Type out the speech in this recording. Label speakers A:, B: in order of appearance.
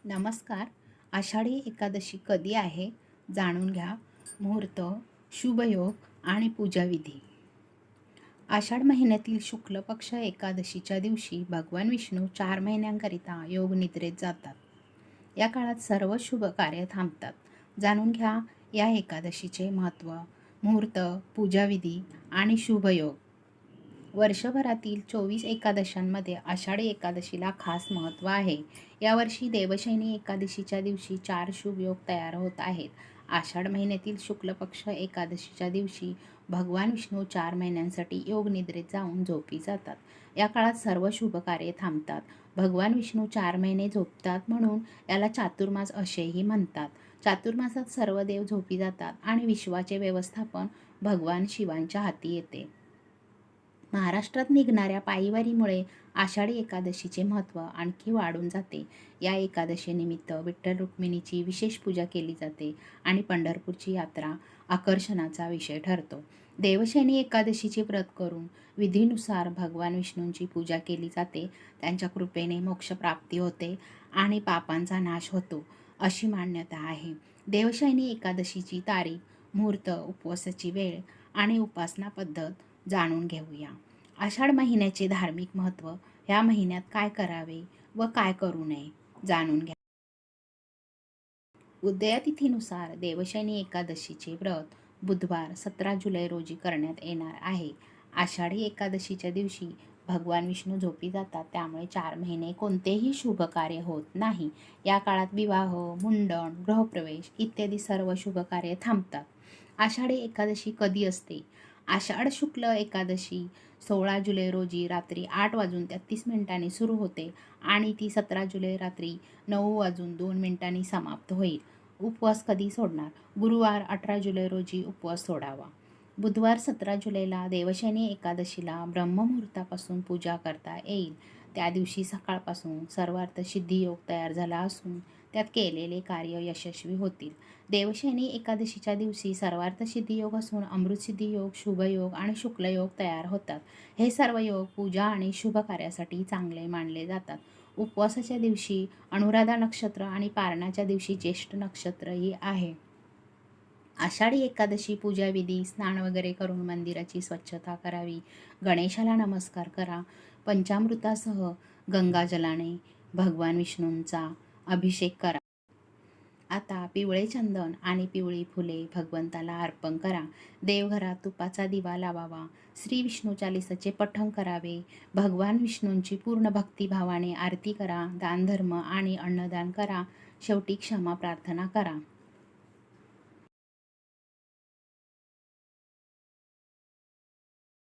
A: नमस्कार. आषाढी एकादशी कधी आहे जाणून घ्या. मुहूर्त, शुभयोग आणि पूजाविधी. आषाढ महिन्यातील शुक्ल पक्ष एकादशीच्या दिवशी भगवान विष्णू 4 महिन्यांकरिता योगनिद्रेत जातात. या काळात सर्व शुभ कार्य थांबतात. जाणून घ्या या एकादशीचे महत्त्व, मुहूर्त, पूजाविधी आणि शुभयोग. वर्षभरातील 24 एकादशांमध्ये आषाढी एकादशीला खास महत्त्व आहे. यावर्षी देवशयनी एकादशीच्या दिवशी 4 शुभ योग तयार होत आहेत. आषाढ महिन्यातील शुक्ल पक्ष एकादशीच्या दिवशी भगवान विष्णू 4 महिन्यांसाठी योगनिद्रेत जाऊन झोपी जातात. या काळात सर्व शुभ कार्ये थांबतात. भगवान विष्णू 4 महिने झोपतात म्हणून याला चातुर्मास असेही म्हणतात. चातुर्मासात सर्व देव झोपी जातात आणि विश्वाचे व्यवस्थापन भगवान शिवांच्या हाती येते. महाराष्ट्रात निघणाऱ्या पायीवारीमुळे आषाढी एकादशीचे महत्त्व आणखी वाढून जाते. या एकादशीनिमित्त विठ्ठल रुक्मिणीची विशेष पूजा केली जाते आणि पंढरपूरची यात्रा आकर्षणाचा विषय ठरतो. देवशयनी एकादशीचे व्रत करून विधीनुसार भगवान विष्णूंची पूजा केली जाते. त्यांच्या कृपेने मोक्षप्राप्ती होते आणि पापांचा नाश होतो, अशी मान्यता आहे. देवशयनी एकादशीची तारीख, मुहूर्त, उपवासाची वेळ आणि उपासना पद्धत जाणून घेऊया. आषाढ महिन्याचे धार्मिक महत्त्व. ह्या महिन्यात काय करावे व काय करू नये जाणून घ्या. उदयातिथीनुसार देवशयनी एकादशीचे व्रत बुधवार 17 जुलै रोजी करण्यात येणार आहे. आषाढी एकादशीच्या दिवशी भगवान विष्णू झोपी जातात, त्यामुळे 4 महिने कोणतेही शुभ कार्य होत नाही. या काळात विवाह, मुंडन, गृहप्रवेश इत्यादी सर्व शुभ कार्य थांबतात. आषाढी एकादशी कधी असते? आषाढ शुक्ल एकादशी 16 जुलै रोजी रात्री 8:33 सुरू होते आणि ती 17 जुलै रात्री 9:02 समाप्त होईल. उपवास कधी सोडणार? गुरुवार 18 जुलै रोजी उपवास सोडावा. बुधवार 17 जुलैला देवशयनी एकादशीला ब्रह्ममुहूर्तापासून पूजा करता येईल. त्या दिवशी सकाळपासून सर्वार्थ सिद्धी योग तयार झाला असून त्यात केलेले कार्य यशस्वी होतील. देवशयनी एकादशीच्या दिवशी सर्वार्थ सिद्धी योग असून अमृतसिद्धी योग, शुभयोग आणि शुक्लयोग तयार होतात. हे सर्व योग पूजा आणि शुभ कार्यासाठी चांगले मानले जातात. उपवासाच्या दिवशी अनुराधा नक्षत्र आणि पारणाच्या दिवशी ज्येष्ठ नक्षत्रही आहे. आषाढी एकादशी पूजाविधी. स्नान वगैरे करून मंदिराची स्वच्छता करावी. गणेशाला नमस्कार करा. पंचामृतासह गंगाजलाने भगवान विष्णूंचा अभिषेक करा. आता पिवळे चंदन आणि पिवळी फुले भगवंताला अर्पण करा. देवघरात तुपाचा दिवा लावावा. श्री विष्णू चालीसाचे पठण करावे. भगवान विष्णूंची पूर्ण भक्तिभावाने आरती करा. दानधर्म आणि अन्नदान करा. शेवटी क्षमा प्रार्थना करा.